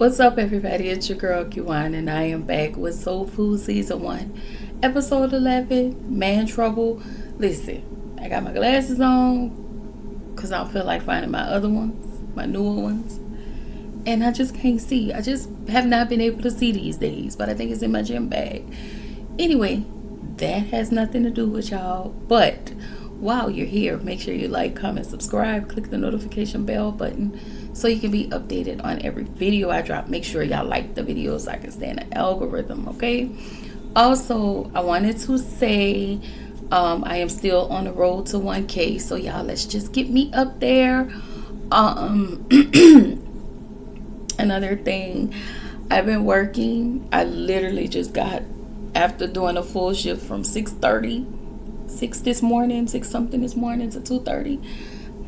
What's up, everybody? It's your girl Kiwan, and I am back with Soul Food Season 1, Episode 11, Man Trouble. Listen, I got my glasses on because I don't feel like finding my other ones, my newer ones, and I just can't see. I just have not been able to see these days, but I think it's in my gym bag. Anyway, that has nothing to do with y'all, but while you're here, make sure you like, comment, subscribe, click the notification bell button so you can be updated on every video I drop. Make sure y'all like the videos so I can stay in the algorithm, okay? Also, I wanted to say I am still on the road to 1K, so y'all, let's just get me up there. Another thing, I've been working. I literally just got, after doing a full shift from 6 something this morning to 2:30.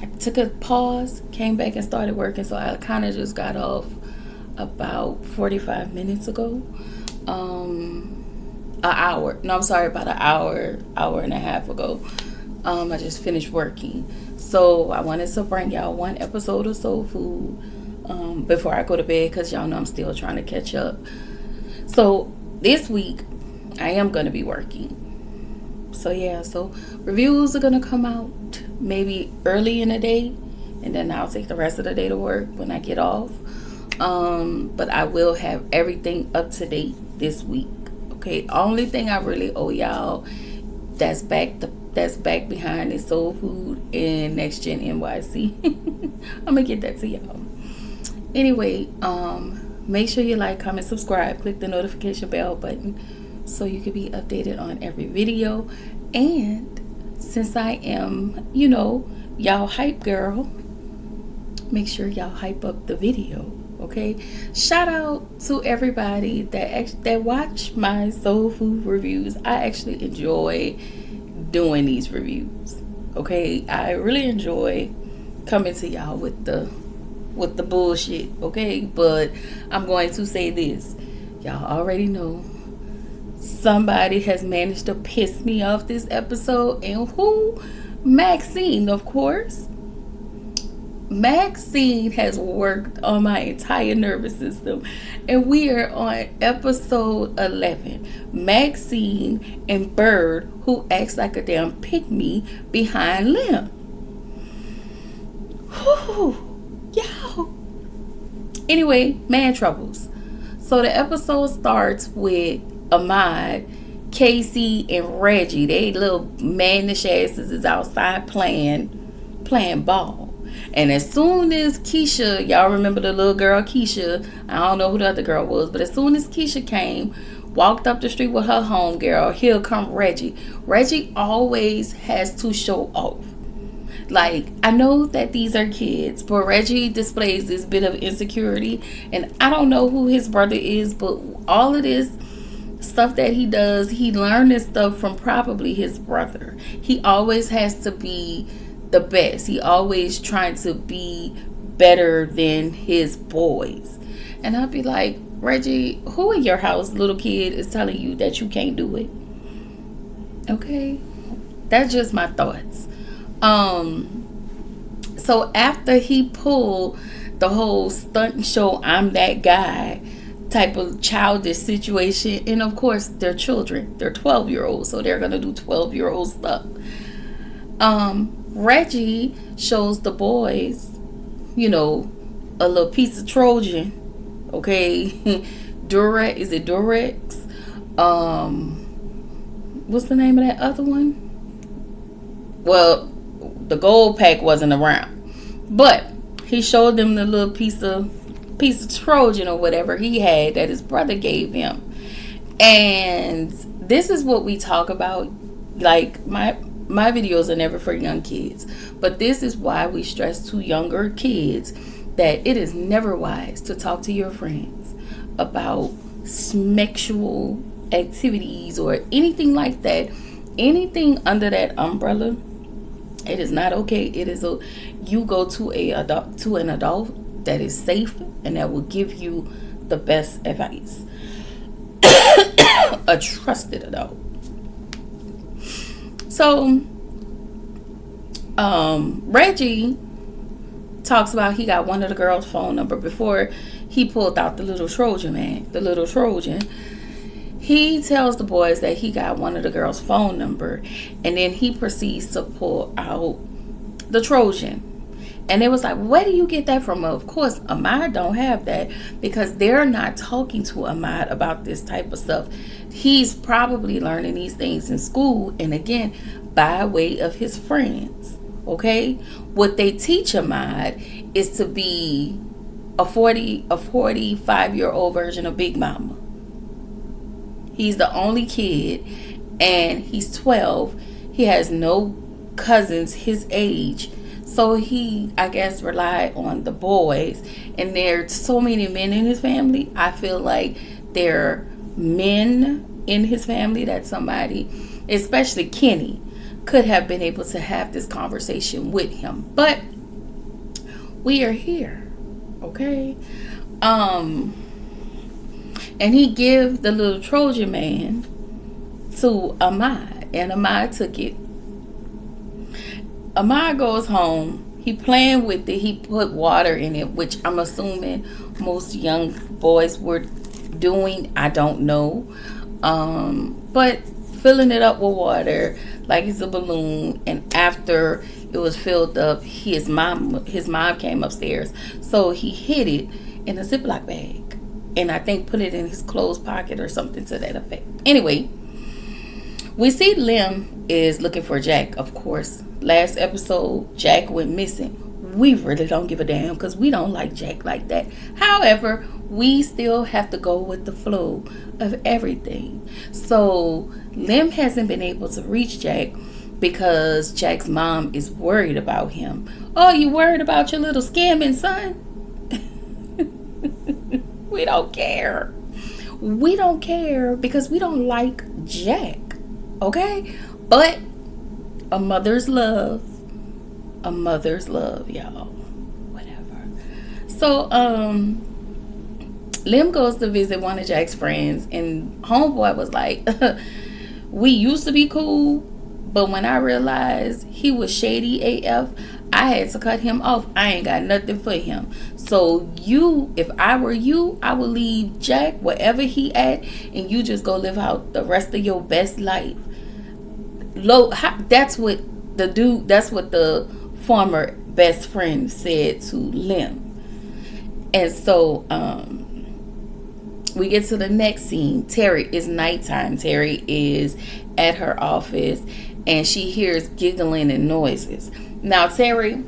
I took a pause, came back and started working, so I kind of just got off about 45 minutes ago. About an hour and a half ago. I just finished working, so I wanted to bring y'all one episode of Soul Food before I go to bed, because y'all know I'm still trying to catch up. So this week I am going to be working. So yeah, so reviews are going to come out maybe early in the day, and then I'll take the rest of the day to work when I get off. But I will have everything up to date this week. Okay, only thing I really owe y'all that's back behind is Soul Food and Next Gen NYC. I'm gonna get that to y'all. Anyway, make sure you like, comment, subscribe, click the notification bell button so you can be updated on every video. And since I am, y'all hype girl, make sure y'all hype up the video, okay? Shout out to everybody that watch my Soul Food reviews. I actually enjoy doing these reviews, okay? I really enjoy coming to y'all with the bullshit, okay? But I'm going to say this. Y'all already know somebody has managed to piss me off this episode, and who? Maxine, of course. Maxine has worked on my entire nervous system, and we are on episode 11. Maxine and Bird, who acts like a damn pygmy behind Lim. Whew, yo. Anyway, man troubles. So the episode starts with Ahmad, Casey, and Reggie. They little mannish asses is outside playing ball. And as soon as Keisha, y'all remember the little girl Keisha, I don't know who the other girl was, but as soon as Keisha came, walked up the street with her homegirl, here come Reggie. Reggie always has to show off. Like, I know that these are kids, but Reggie displays this bit of insecurity, and I don't know who his brother is, but all of this stuff that he does, he learned this stuff from probably his brother. He always has to be the best. He always trying to be better than his boys. And I'll be like, Reggie, who in your house, little kid, is telling you that you can't do it? Okay, that's just my thoughts. So after he pulled the whole stunt show, I'm that guy type of childish situation, and of course they're children, they're 12-year-olds, so they're gonna do 12-year-old stuff. Reggie shows the boys, a little piece of Trojan, okay? Durex, is it Durex? What's the name of that other one? Well, the gold pack wasn't around, but he showed them the little piece of Trojan or whatever he had that his brother gave him. And this is what we talk about. Like, my videos are never for young kids, but this is why we stress to younger kids that it is never wise to talk to your friends about sexual activities or anything like that. Anything under that umbrella, it is not okay. It is you go to an adult that is safe and that will give you the best advice. A trusted adult. So Reggie talks about he got one of the girls' phone number before he pulled out the little Trojan man, the little Trojan. He tells the boys that he got one of the girls' phone number, and then he proceeds to pull out the Trojan. And it was like, where do you get that from? Of course, Ahmad don't have that because they're not talking to Ahmad about this type of stuff. He's probably learning these things in school, and again, by way of his friends. Okay? What they teach Ahmad is to be a 45-year-old version of Big Mama. He's the only kid, and he's 12. He has no cousins his age. So he, I guess, relied on the boys. And there are so many men in his family. I feel like there are men in his family that somebody, especially Kenny, could have been able to have this conversation with him. But we are here. Okay? And he gave the little Trojan man to Ahmad. And Ahmad took it. Ahmad goes home. He playing with it. He put water in it, which I'm assuming most young boys were doing. I don't know. But filling it up with water like it's a balloon. And after it was filled up, his mom came upstairs. So he hid it in a Ziploc bag. And I think put it in his clothes pocket or something to that effect. Anyway, we see Lem is looking for Jack, of course. Last episode, Jack went missing. We really don't give a damn because we don't like Jack like that. However, we still have to go with the flow of everything. So, Lem hasn't been able to reach Jack because Jack's mom is worried about him. Oh, you worried about your little scamming son? We don't care. We don't care because we don't like Jack. Okay? But a mother's love, y'all. Whatever. So, Lem goes to visit one of Jack's friends, and homeboy was like, we used to be cool, but when I realized he was shady AF, I had to cut him off. I ain't got nothing for him. So if I were you, I would leave Jack wherever he at, and you just go live out the rest of your best life. That's what the former best friend said to Lem. And so we get to the next scene. Terry, it's nighttime. Terry is at her office and she hears giggling and noises. Now, Terry,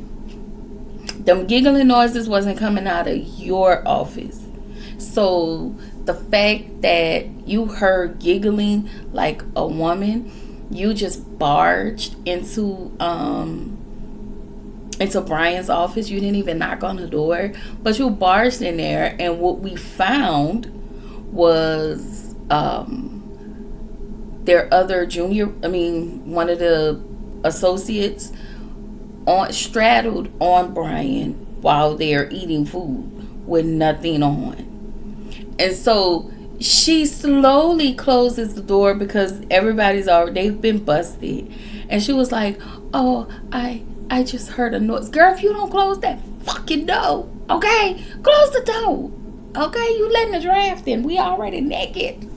them giggling noises wasn't coming out of your office. So the fact that you heard giggling like a woman, you just barged into Brian's office. You didn't even knock on the door, but you barged in there, and what we found was their other one of the associates straddled on Brian while they're eating food with nothing on. And so she slowly closes the door because they've been busted. And she was like, oh, I just heard a noise. Girl, if you don't close that fucking door, okay? Close the door. Okay, you letting the draft in. We already naked.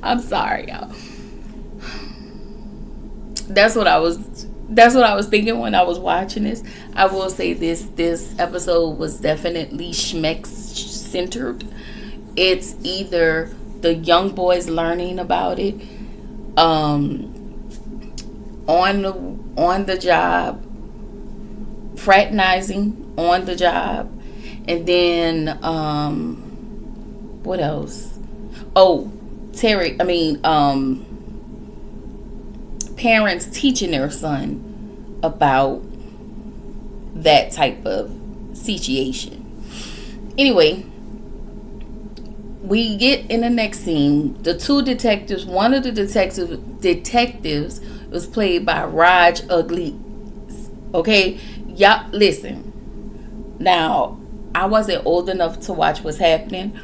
I'm sorry, y'all. That's what I was thinking when I was watching this. I will say this episode was definitely Schmeck centered. It's either the young boys learning about it on the job, fraternizing on the job, and then what else? Oh, parents teaching their son about that type of situation. Anyway, we get in the next scene. The two detectives, one of the detectives was played by Raj Ugly. Okay, y'all listen. Now, I wasn't old enough to watch what's happening,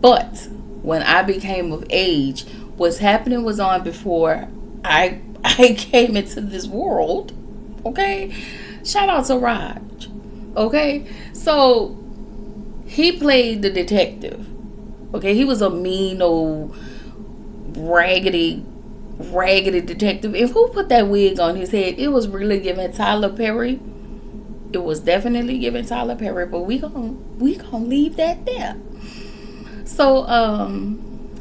but when I became of age, what's happening was on before I came into this world. Okay, Shout out to Raj. Okay, so he played the detective. Okay, he was a mean old raggedy detective. And who put that wig on his head? It was really giving Tyler Perry. It was definitely giving Tyler Perry, but we gonna leave that there. So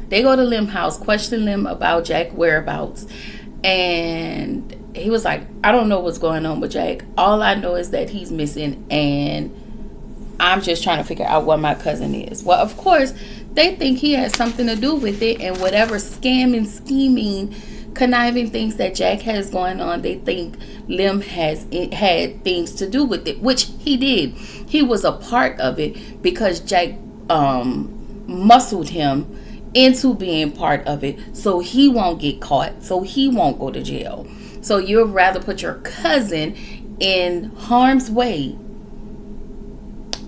they go to Lim house, question Lim about Jack whereabouts, and he was like, I don't know what's going on with Jack. All I know is that he's missing, and I'm just trying to figure out what my cousin is. Well, of course, they think he has something to do with it, and whatever scamming, scheming, conniving things that Jack has going on, they think Lim had things to do with it, which he did. He was a part of it because Jack muscled him into being part of it, so he won't get caught, so he won't go to jail. So you'd rather put your cousin in harm's way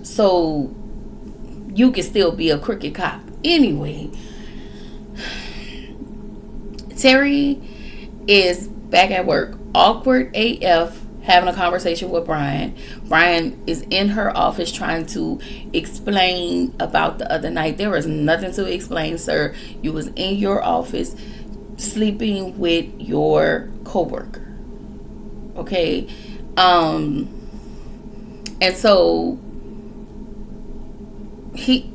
so you can still be a crooked cop. Anyway, Terry is back at work, awkward AF, having a conversation with Brian. Brian is in her office trying to explain about the other night. There was nothing to explain, sir. You was in your office sleeping with your coworker. Okay? And so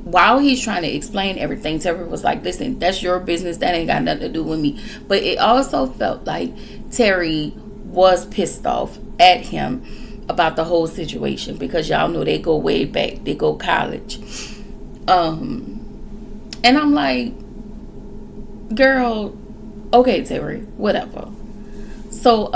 while he's trying to explain everything, Terry was like, listen, that's your business. That ain't got nothing to do with me. But it also felt like Terry was pissed off at him about the whole situation, because y'all know they go way back. They go college. And I'm like, girl, okay, Terry, whatever. So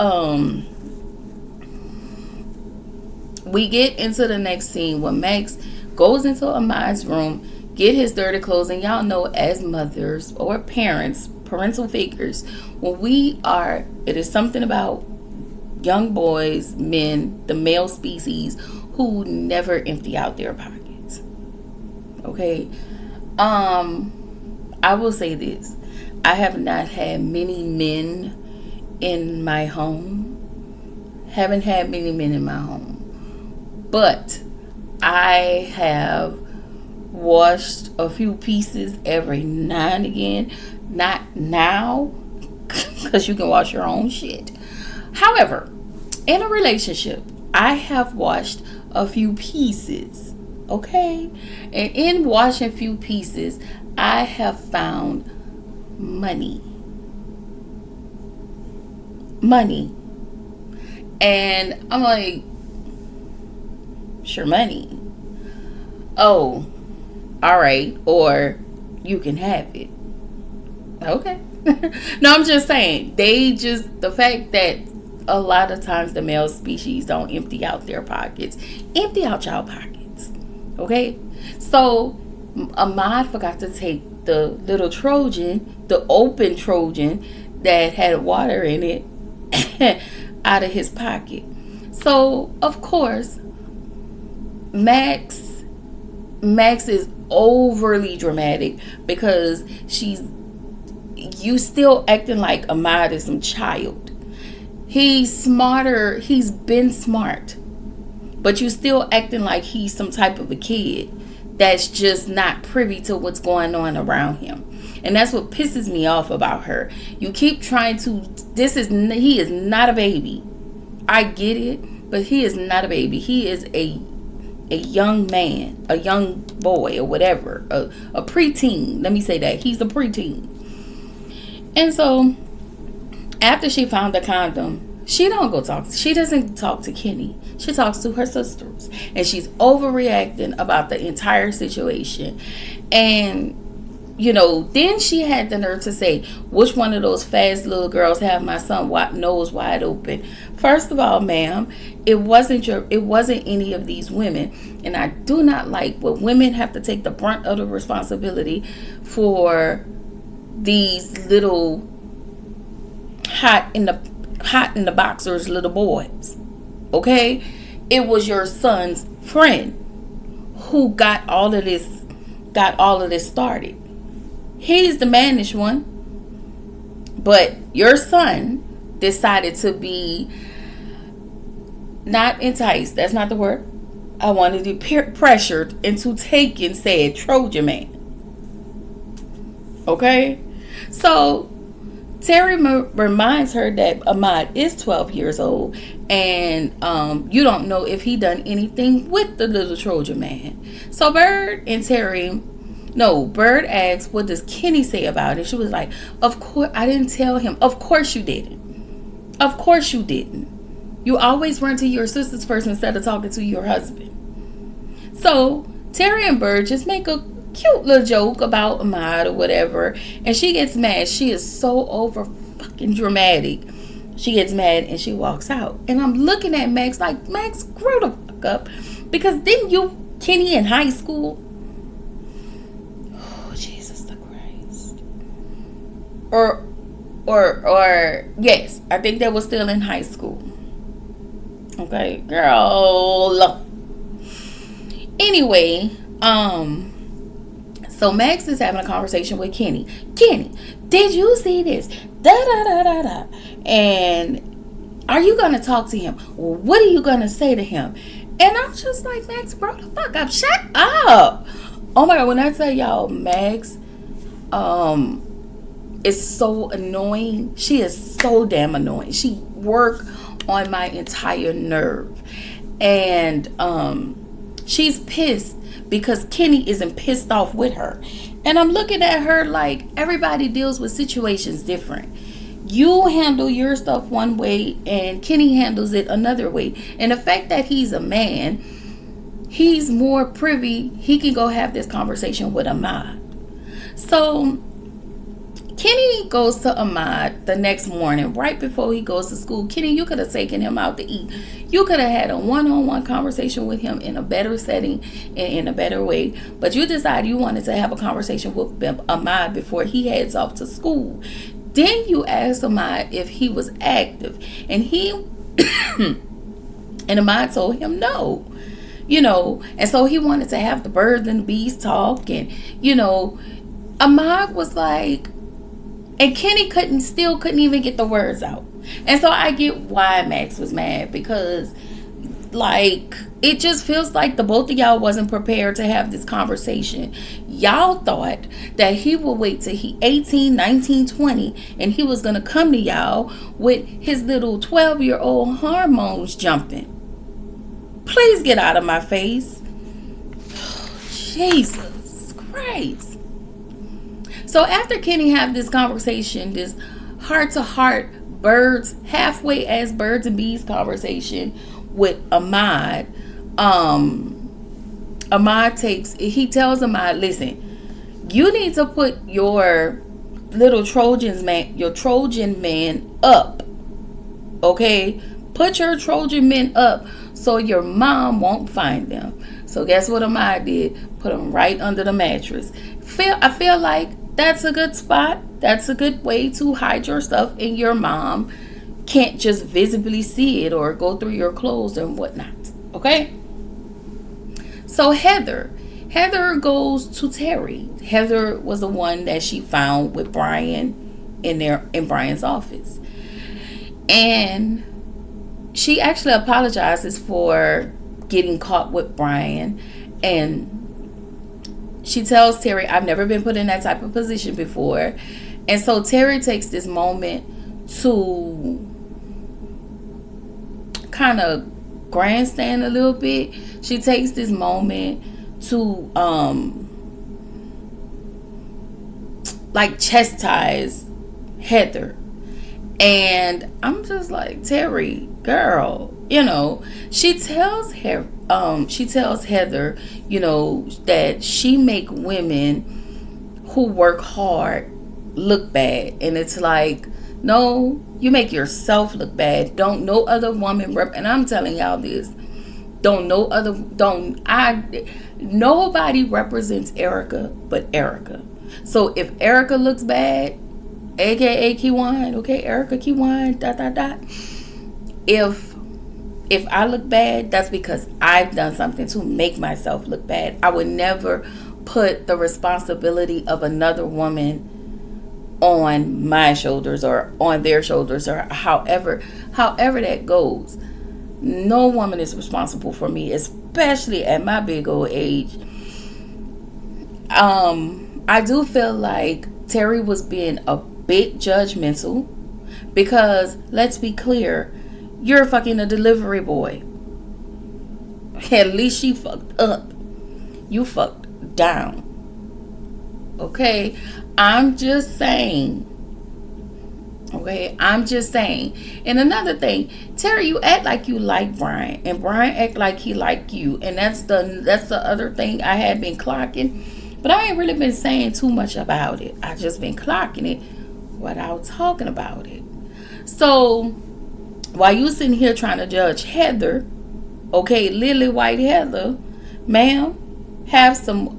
we get into the next scene when Max goes into Ahmad's room, get his dirty clothes, and y'all know, as mothers or parents, parental figures, it is something about young boys, men, the male species, who never empty out their pockets. Okay? I will say this. I have not had many men in my home. Haven't had many men in my home. But I have washed a few pieces every now and again. Not now, because you can wash your own shit. However, in a relationship, I have washed a few pieces. Okay? And in washing a few pieces, I have found money. And I'm like, sure, money. Oh, all right. Or you can have it. Okay. No, I'm just saying, the fact that a lot of times the male species don't empty out their pockets. Empty out y'all pockets. Okay? So Ahmad forgot to take the little Trojan, the open Trojan that had water in it, out of his pocket. So, of course, Max is overly dramatic because you still acting like Ahmad is some child. He's smarter. He's been smart. But you still acting like he's some type of a kid that's just not privy to what's going on around him. And that's what pisses me off about her. You keep trying to... He is not a baby. I get it, but he is not a baby. He is a young man, a young boy, or whatever. A preteen. Let me say that. He's a preteen. And so, after she found the condom, she doesn't talk to Kenny. She talks to her sisters. And she's overreacting about the entire situation. And, then she had the nerve to say, which one of those fast little girls have my son nose wide open? First of all, ma'am, it wasn't any of these women. And I do not like when women have to take the brunt of the responsibility for these little hot in the boxers little boys. Okay? It was your son's friend who got all of this started. He's the mannish one. But your son decided to be not enticed, that's not the word. I wanted to be pressured into taking said Trojan man. Okay? So Terry reminds her that Ahmad is 12 years old, and you don't know if he done anything with the little Trojan man. So Bird asks, what does Kenny say about it? She was like, of course, I didn't tell him. Of course you didn't. Of course you didn't. You always run to your sisters first instead of talking to your husband. So Terry and Bird just make a cute little joke about Ahmad or whatever, and she gets mad. She is so over fucking dramatic. She gets mad and she walks out. And I'm looking at Max like, Max, grow the fuck up, because didn't you Kenny in high school? Oh, Jesus the Christ. Or yes, I think they were still in high school. Okay, girl. Anyway, so Max is having a conversation with Kenny. Kenny, did you see this? Da da da da da. And are you gonna talk to him? What are you gonna say to him? And I'm just like, Max, bro, the fuck up. Shut up. Oh my God, when I tell y'all, Max is so annoying. She is so damn annoying. She worked on my entire nerve. And she's pissed because Kenny isn't pissed off with her. And I'm looking at her like, everybody deals with situations different. You handle your stuff one way and Kenny handles it another way. And the fact that he's a man, he's more privy. He can go have this conversation with Ahmad. So Kenny goes to Ahmad the next morning, right before he goes to school. Kenny, you could have taken him out to eat. You could have had a one-on-one conversation with him in a better setting and in a better way. But you decided you wanted to have a conversation with Ahmad before he heads off to school. Then you asked Ahmad if he was active. And and Ahmad told him no. And so he wanted to have the birds and the bees talk. And, Ahmad was like, and Kenny couldn't even get the words out. And so I get why Max was mad, because like, it just feels like the both of y'all wasn't prepared to have this conversation. Y'all thought that he would wait till he 18, 19, 20, and he was going to come to y'all with his little 12-year-old hormones jumping. Please get out of my face. Jesus Christ. So after Kenny had this conversation, this heart-to-heart halfway as birds and bees conversation with Ahmad, he tells Ahmad, listen, you need to put your little Trojan man up. Okay? Put your Trojan men up so your mom won't find them. So guess what Ahmad did? Put them right under the mattress. I feel like that's a good spot. That's a good way to hide your stuff, and your mom can't just visibly see it or go through your clothes and whatnot. Okay? So Heather goes to Terry. Heather was the one that she found with Brian in Brian's office. And she actually apologizes for getting caught with Brian, and she tells Terry, I've never been put in that type of position before. And so Terry takes this moment to kind of grandstand a little bit. She takes this moment to like chastise Heather. And I'm just like, Terry, girl, she tells Heather, that she make women who work hard look bad. And it's like, no, you make yourself look bad. Don't no other woman and I'm telling y'all this. Nobody represents Erica but Erica. So if Erica looks bad, aka Kiwan, okay, Erica Kiwan, ... If I look bad, that's because I've done something to make myself look bad. I would never put the responsibility of another woman on my shoulders or on their shoulders, or however that goes. No woman is responsible for me, especially at my big old age. I do feel like Terry was being a bit judgmental because, let's be clear, you're fucking a delivery boy. At least she fucked up. You fucked down. Okay? I'm just saying. Okay? I'm just saying. And another thing, Terry, you act like you like Brian. And Brian act like he like you. And that's the other thing I had been clocking. But I ain't really been saying too much about it. I just been clocking it without talking about it. So, while you sitting here trying to judge Heather, okay, Lily White Heather, ma'am, have some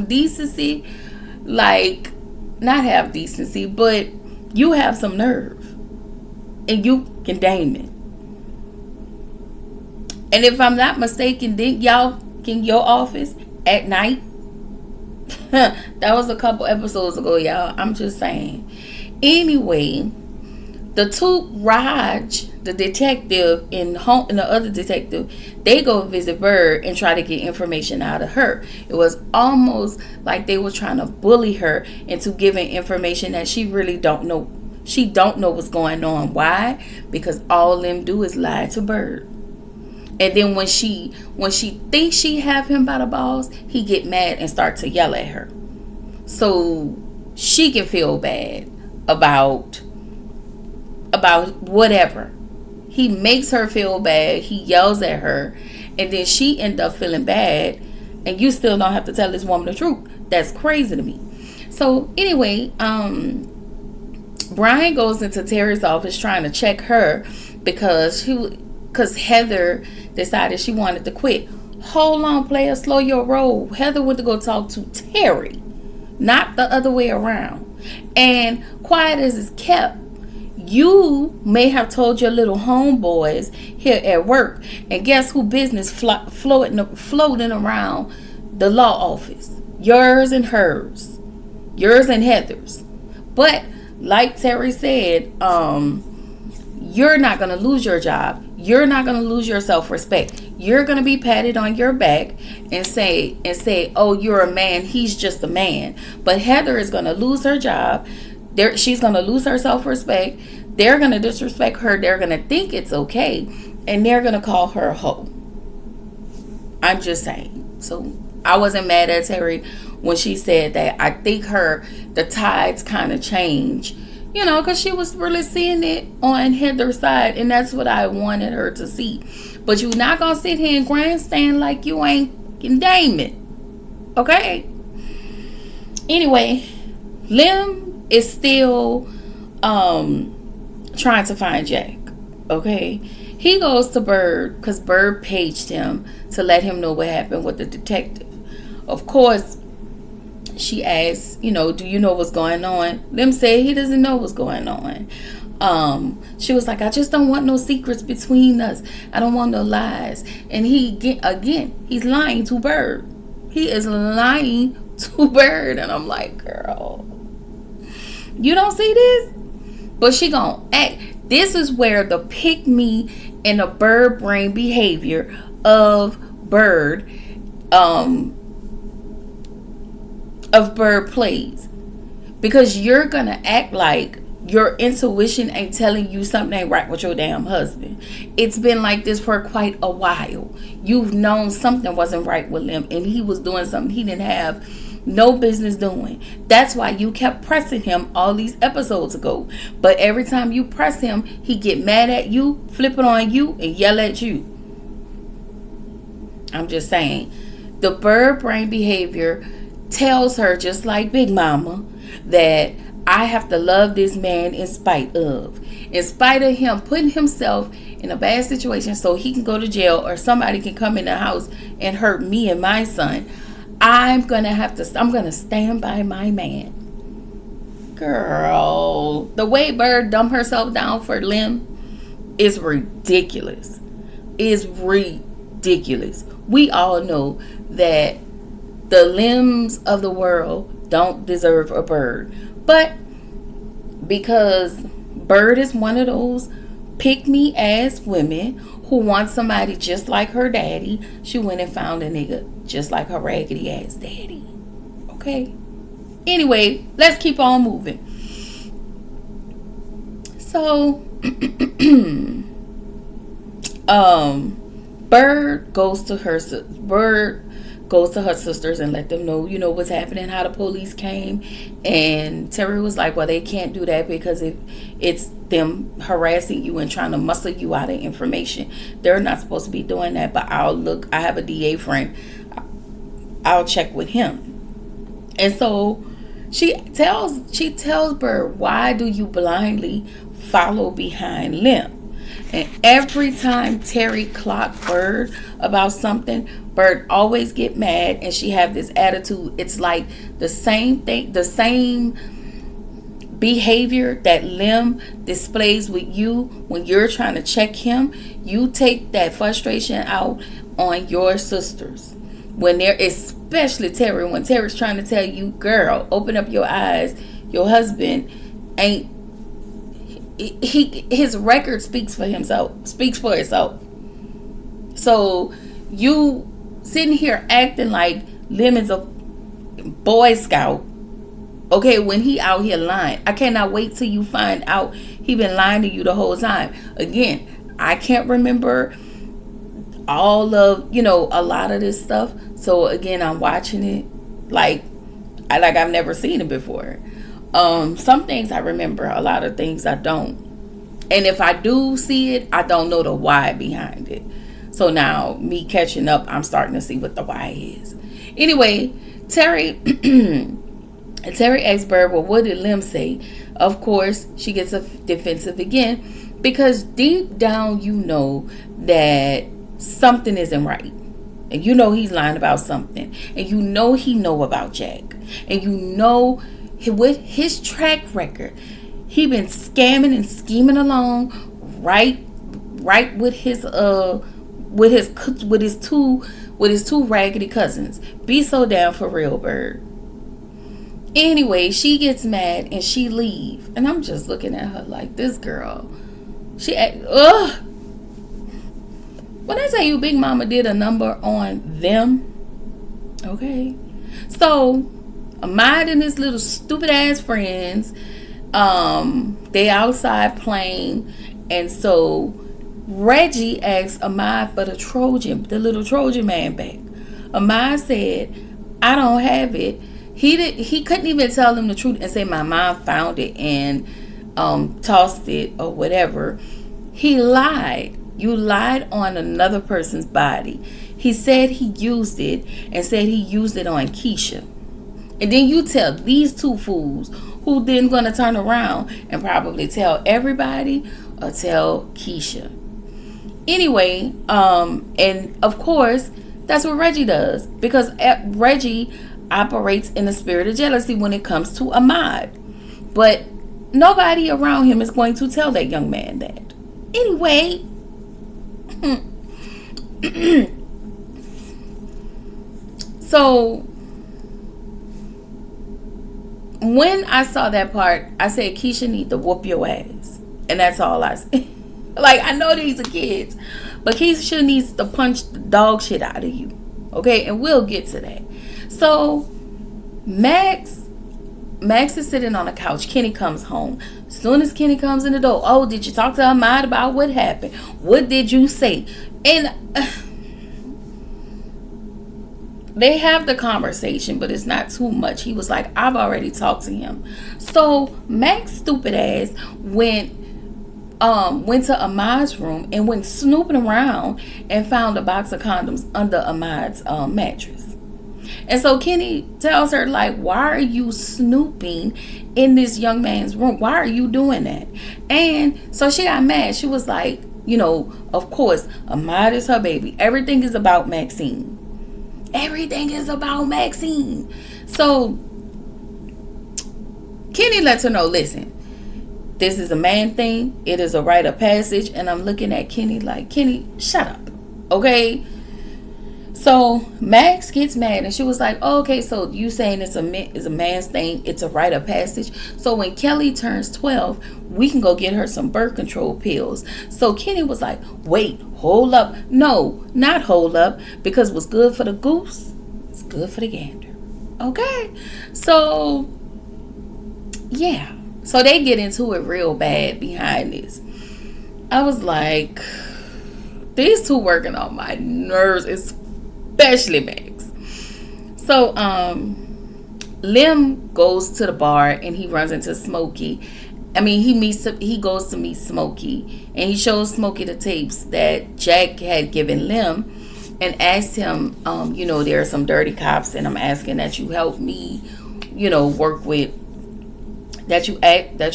decency. Like, not have decency, but you have some nerve. And you can name it. And if I'm not mistaken, didn't y'all in your office at night? That was a couple episodes ago, y'all. I'm just saying. Anyway, the two Raj, the detective, and the other detective, they go visit Bird and try to get information out of her. It was almost like they were trying to bully her into giving information that she really don't know. She don't know what's going on. Why? Because all them do is lie to Bird. And then when she thinks she have him by the balls, he get mad and start to yell at her. So she can feel bad about whatever. He makes her feel bad. He yells at her. And then she end up feeling bad. And you still don't have to tell this woman the truth. That's crazy to me. So anyway, Brian goes into Terry's office trying to check her because Heather decided she wanted to quit. Hold on, player, slow your roll. Heather went to go talk to Terry, not the other way around. And quiet as it's kept, you may have told your little homeboys here at work, and guess who business floating around the law office? Yours and hers. Yours and Heather's. But like Terry said, you're not going to lose your job. You're not going to lose your self-respect. You're going to be patted on your back and say, oh, you're a man. He's just a man. But Heather is going to lose her job. She's going to lose her self-respect. They're going to disrespect her. They're going to think it's okay. And they're going to call her a hoe. I'm just saying. So I wasn't mad at Terry when she said that. I think the tides kind of changed. You know, because she was really seeing it on Heather's side. And that's what I wanted her to see. But you're not going to sit here and grandstand like you ain't Damon. Okay? Anyway, Lim is still trying to find Jack. Okay? He goes to Bird because Bird paged him to let him know what happened with the detective. Of course, she asks, do you know what's going on? Lim said he doesn't know what's going on. She was like, I just don't want no secrets between us. I don't want no lies. And he's lying to Bird. He is lying to Bird. And I'm like, girl, you don't see this? But she gonna act. This is where the pick me and the bird brain behavior of Bird plays, because you're gonna act like your intuition ain't telling you something ain't right with your damn husband. It's been like this for quite a while. You've known something wasn't right with him, and he was doing something he didn't have no business doing. That's why you kept pressing him all these episodes ago. But every time you press him, he get mad at you, flip it on you, and yell at you. I'm just saying, the bird brain behavior tells her, just like Big Mama, that I have to love this man in spite of him putting himself in a bad situation so he can go to jail or somebody can come in the house and hurt me and my son. I'm going to stand by my man. Girl, the way Bird dumped herself down for Lim is ridiculous. Is ridiculous. We all know that the Lims of the world don't deserve a Bird. But because Bird is one of those pick-me-ass women who wants somebody just like her daddy. She went and found a nigga just like her raggedy ass daddy. Okay? Anyway, let's keep on moving. So, Bird goes to her sisters and let them know, what's happening, how the police came. And Terry was like, well, they can't do that because if it's them harassing you and trying to muscle you out of information, they're not supposed to be doing that. But I have a DA friend, I'll check with him. And so she tells Bird, why do you blindly follow behind Lim? And every time Terry clocked Bird about something, Bird always get mad, and she have this attitude. It's like the same thing, the same behavior that Lim displays with you when you're trying to check him. You take that frustration out on your sisters. Especially Terry, when Terry's trying to tell you, girl, open up your eyes. Your husband ain't. His record speaks for itself. So you sitting here acting like Lim is a Boy Scout, okay, when he out here lying. I cannot wait till you find out he been lying to you the whole time. Again, I can't remember all of a lot of this stuff. So again, I'm watching it like I've never seen it before. Some things I remember, a lot of things I don't. And if I do see it, I don't know the why behind it. So now, me catching up, I'm starting to see what the why is. Anyway, Terry asks Bird, well, what did Lim say? Of course, she gets defensive again, because deep down you know that something isn't right. And you know he's lying about something. And you know he know about Jack. And you know with his track record, he been scamming and scheming along right with his two raggedy cousins. Be so down for real, Bird. Anyway, she gets mad and she leave, and I'm just looking at her like, this girl, when I tell you Big Mama did a number on them, okay? So Ahmad and his little stupid ass friends, they outside playing, and so Reggie asked Ahmad for the little Trojan man back. Ahmad said, I don't have it. He couldn't even tell them the truth and say my mom found it and tossed it or whatever. He lied. You lied on another person's body. He said he used it and said he used it on Keisha. And then you tell these two fools, who then gonna turn around and probably tell everybody or tell Keisha. Anyway, and of course, that's what Reggie does, because Reggie operates in the spirit of jealousy when it comes to Ahmad. But nobody around him is going to tell that young man that. Anyway, so when I saw that part, I said, Keisha need to whoop your ass. And that's all I said. Like, I know these are kids, but Keisha needs to punch the dog shit out of you. Okay, and we'll get to that. So Max is sitting on the couch. Kenny comes home. As soon as Kenny comes in the door, oh, did you talk to Ahmad about what happened? What did you say? And they have the conversation, but it's not too much. He was like, I've already talked to him. So Max stupid ass went to Ahmad's room and went snooping around and found a box of condoms under Ahmad's mattress. And so Kenny tells her, like, why are you snooping in this young man's room? Why are you doing that? And so she got mad. She was like, of course, Ahmad is her baby. Everything is about Maxine. Everything is about Maxine. So Kenny lets her know, listen, this is a man thing. It is a rite of passage. And I'm looking at Kenny like, Kenny, shut up. Okay? So Max gets mad and she was like, oh, okay, so you saying it's a man's thing. It's a rite of passage. So when Kelly turns 12, we can go get her some birth control pills. So Kenny was like, wait, hold up. No, not hold up, because what's good for the goose is good for the gander. Okay, so yeah, so they get into it real bad behind this. I was like, these two working on my nerves, especially Max. So Lim goes to the bar and he runs into Smokey. He goes to meet Smokey, and he shows Smokey the tapes that Jack had given Lim, and asked him, there are some dirty cops, and I'm asking that you help me, work with, that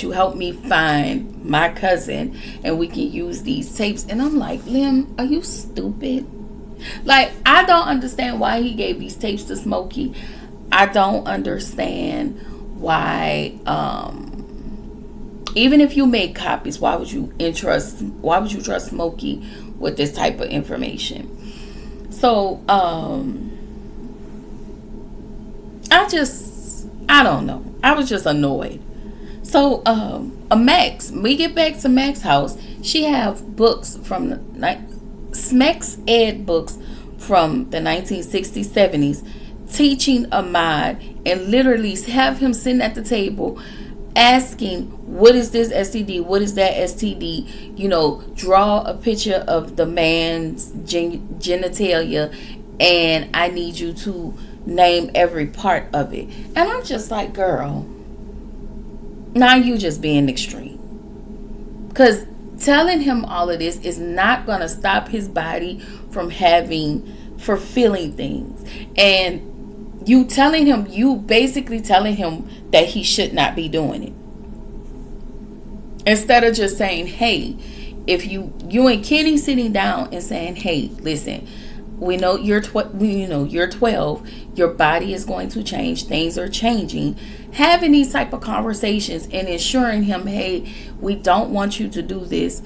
you help me find my cousin, and we can use these tapes. And I'm like, Lim, are you stupid? Like, I don't understand why he gave these tapes to Smokey. I don't understand why, even if you made copies, why would you trust Smokey with this type of information? So, I don't know. I was just annoyed. So, Max, we get back to Max's house. She have books from Smex Ed books from the 1960s, 70s, teaching Ahmad, and literally have him sitting at the table asking, what is this STD? What is that STD? Draw a picture of the man's genitalia, and I need you to name every part of it. And I'm just like, girl, now you just being extreme. Because telling him all of this is not going to stop his body from feeling things. And you basically telling him that he should not be doing it. Instead of just saying, hey, if you and Kenny sitting down and saying, hey, listen, we know you're 12, your body is going to change, things are changing. Having these type of conversations and ensuring him, hey, we don't want you to do this.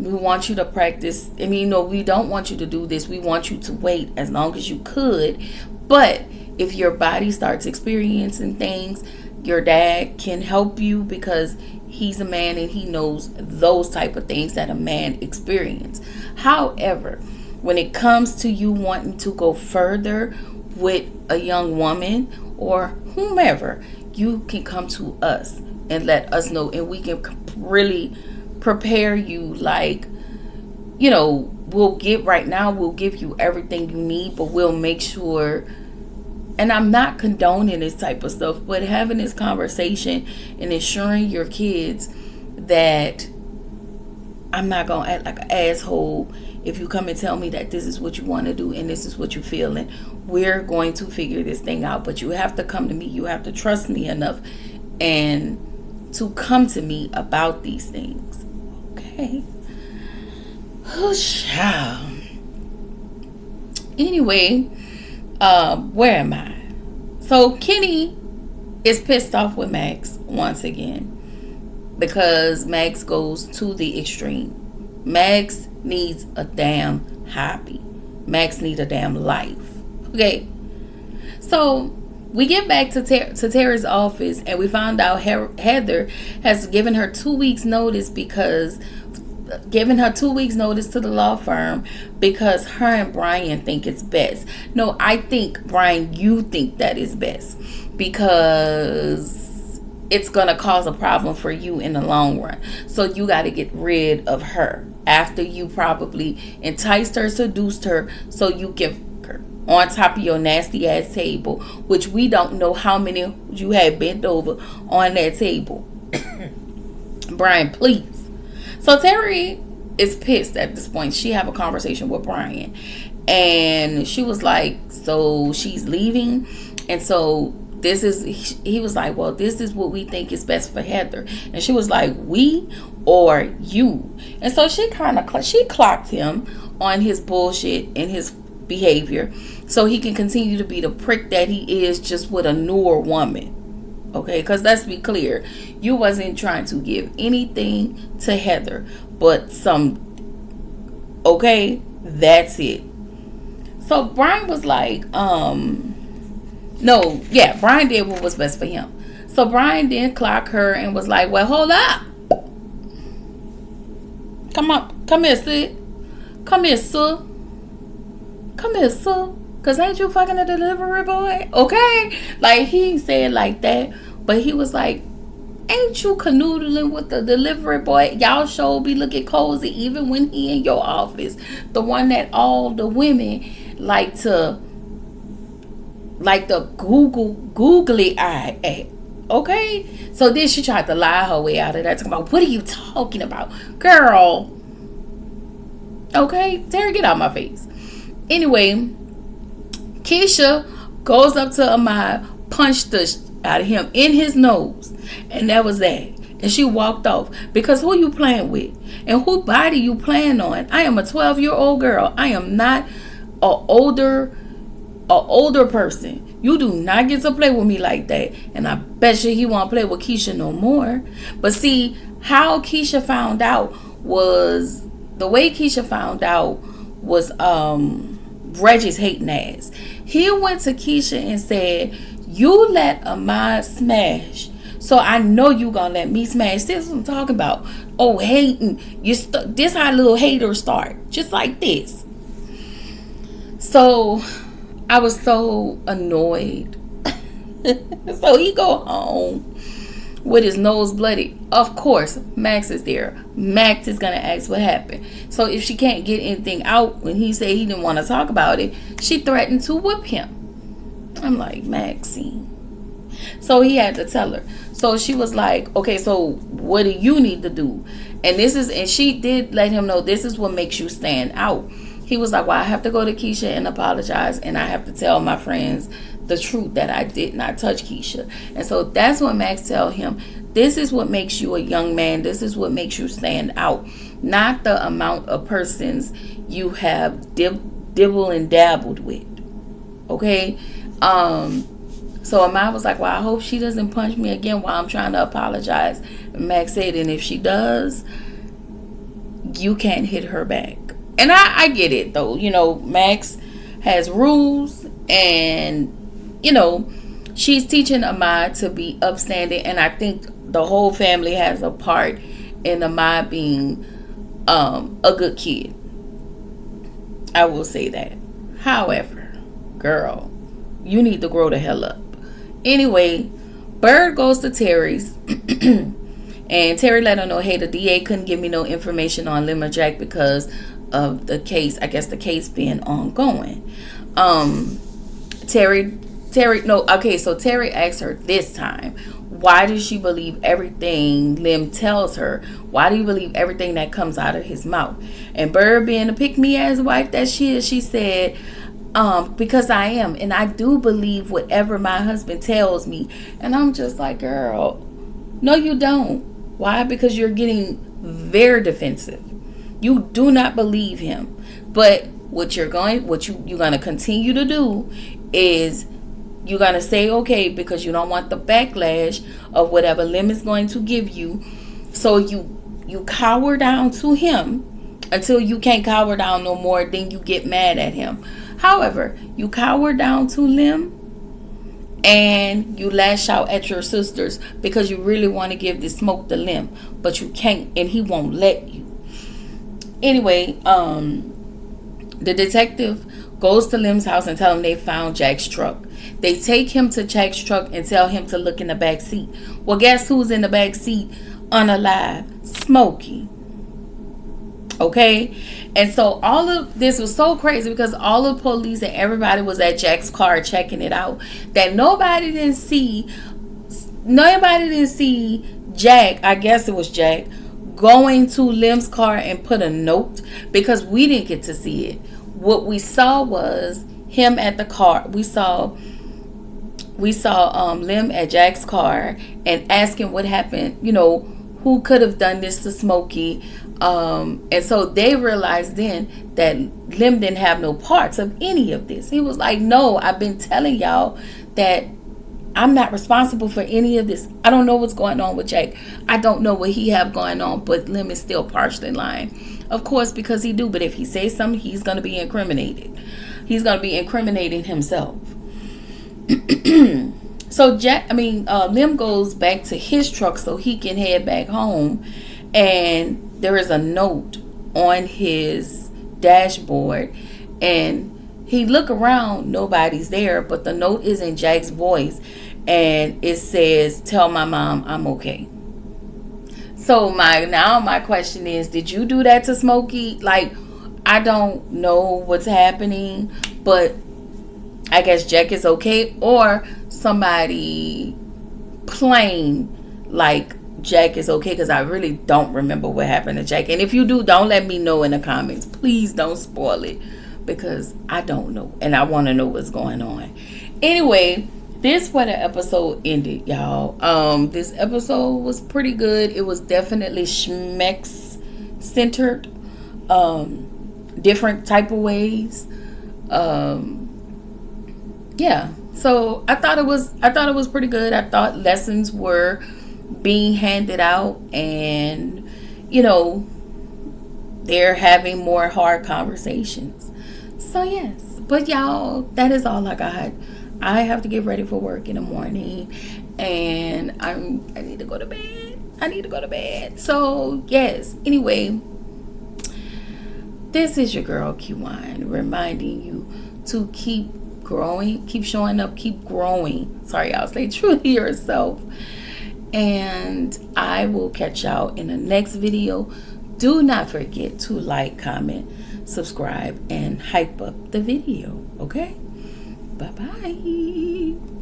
We want you to practice. We don't want you to do this. We want you to wait as long as you could. But if your body starts experiencing things, your dad can help you, because he's a man and he knows those type of things that a man experience. However, when it comes to you wanting to go further with a young woman or whomever, you can come to us and let us know, and we can really prepare you. Like, we'll give you everything you need, but we'll make sure. And I'm not condoning this type of stuff, but having this conversation and ensuring your kids that I'm not going to act like an asshole if you come and tell me that this is what you want to do and this is what you're feeling. We're going to figure this thing out, but you have to come to me. You have to trust me enough and to come to me about these things. Okay? Oh, child. Anyway, where am I? So Kenny is pissed off with Max once again because Max goes to the extreme. Max needs a damn hobby. Max needs a damn life. Okay. So we get back to Tara's office, and we found out Heather has given her 2 weeks notice to the law firm because her and Brian think it's best. No, I think, Brian, you think that is best because it's going to cause a problem for you in the long run. So you got to get rid of her after you probably enticed her, seduced her, so you can on top of your nasty ass table, which we don't know how many you had bent over on that table. Brian, please. So Terry is pissed at this point. She have a conversation with Brian, and she was like, so she's leaving, and so he was like, well, this is what we think is best for Heather. And she was like, we or you? And so she clocked him on his bullshit and his behavior, so he can continue to be the prick that he is, just with a newer woman. Okay, because let's be clear, you wasn't trying to give anything to Heather but some. Okay, that's it. So Brian was like, Brian did what was best for him. So Brian then clocked her and was like, well, hold up. Come here, Sid. Come here, sir. Come here, sir. Cause ain't you fucking a delivery boy? Okay? Like, he said like that. But he was like, ain't you canoodling with the delivery boy? Y'all sure be looking cozy even when he in your office. The one that all the women like the googly eye at. Okay? So then she tried to lie her way out of that. Talking about, what are you talking about? Girl. Okay? Terry, get out my face. Anyway, Keisha goes up to Ahmad, punched the out of him in his nose, and that was that. And she walked off. Because who you playing with? And who body you playing on? I am a 12-year-old girl. I am not a older person. You do not get to play with me like that. And I bet you he won't play with Keisha no more. But see, how Keisha found out was, the way Keisha found out was Reggie's hating ass. He went to Keisha and said, you let Ahmad smash, so I know you gonna let me smash. This is what I'm talking about. Oh, hating. This how little haters start. Just like this. So I was so annoyed. So he go home with his nose bloody. Of course, Max is there. Max is gonna ask what happened. So if she can't get anything out when he said he didn't want to talk about it, she threatened to whip him. I'm like, Maxine. So he had to tell her. So she was like, okay, so what do you need to do? And she did let him know this is what makes you stand out. He was like, well, I have to go to Keisha and apologize, and I have to tell my friends the truth that I did not touch Keisha. And so that's what Max tell him. This is what makes you a young man. This is what makes you stand out. Not the amount of persons you have dibble and dabbled with. Okay? So Ahmad was like, well, I hope she doesn't punch me again while I'm trying to apologize. And Max said, and if she does, you can't hit her back. And I get it, though. You know, Max has rules, and, you know, she's teaching Ahmad to be upstanding, and I think the whole family has a part in Ahmad being a good kid. I will say that. However, girl, you need to grow the hell up. Anyway, Bird goes to Terry's, and Terry let her know, hey, the DA couldn't give me no information on Lim or Jack because of the case. I guess the case being ongoing. Terry asks her this time, why does she believe everything Lim tells her? Why do you believe everything that comes out of his mouth? And Bird, being a pick-me-ass wife that she is, she said, because I am, and I do believe whatever my husband tells me. And I'm just like, girl, no, you don't. Why? Because you're getting very defensive. You do not believe him. But what you're going to continue to do is you're going to say okay because you don't want the backlash of whatever Lim is going to give you. So you cower down to him until you can't cower down no more. Then you get mad at him. However, you cower down to Lim and you lash out at your sisters because you really want to give the smoke to Lim, but you can't, and he won't let you. Anyway, the detective goes to Lim's house and tell him they found Jack's truck. They take him to Jack's truck and tell him to look in the back seat. Well, guess who's in the back seat unalive? Smokey. Okay? And so all of this was so crazy because all the police and everybody was at Jack's car checking it out that nobody didn't see Jack, I guess it was Jack, going to Lim's car and put a note because we didn't get to see it. What we saw was him at the car. We saw Lim at Jack's car and asking what happened, who could have done this to Smokey. And so they realized then that Lim didn't have no parts of any of this. He was like, no, I've been telling y'all that I'm not responsible for any of this. I don't know what's going on with Jack. I don't know what he have going on, but Lim is still partially lying. Of course, because he do, but if he says something, he's going to be incriminated. He's going to be incriminating himself. So Lim goes back to his truck so he can head back home, and there is a note on his dashboard, and he look around, nobody's there, but the note is in Jack's voice, and it says, "Tell my mom I'm okay." So my question is, did you do that to Smokey? Like, I don't know what's happening, but I guess Jack is okay, or somebody plain like Jack is okay, because I really don't remember what happened to Jack. And if you do, don't let me know in the comments. Please don't spoil it, because I don't know and I want to know what's going on. Anyway, this where the episode ended, y'all. This episode was pretty good. It was definitely Schmex centered, different type of ways. Yeah, so I thought it was pretty good. I thought lessons were being handed out, and they're having more hard conversations. So yes, but y'all, that is all I got. I have to get ready for work in the morning, and I need to go to bed. So yes, anyway, this is your girl Kiwan, reminding you to keep growing, keep showing up, keep growing. Sorry, y'all, stay true to yourself. And I will catch y'all in the next video. Do not forget to like, comment, subscribe, and hype up the video. Okay? Bye-bye.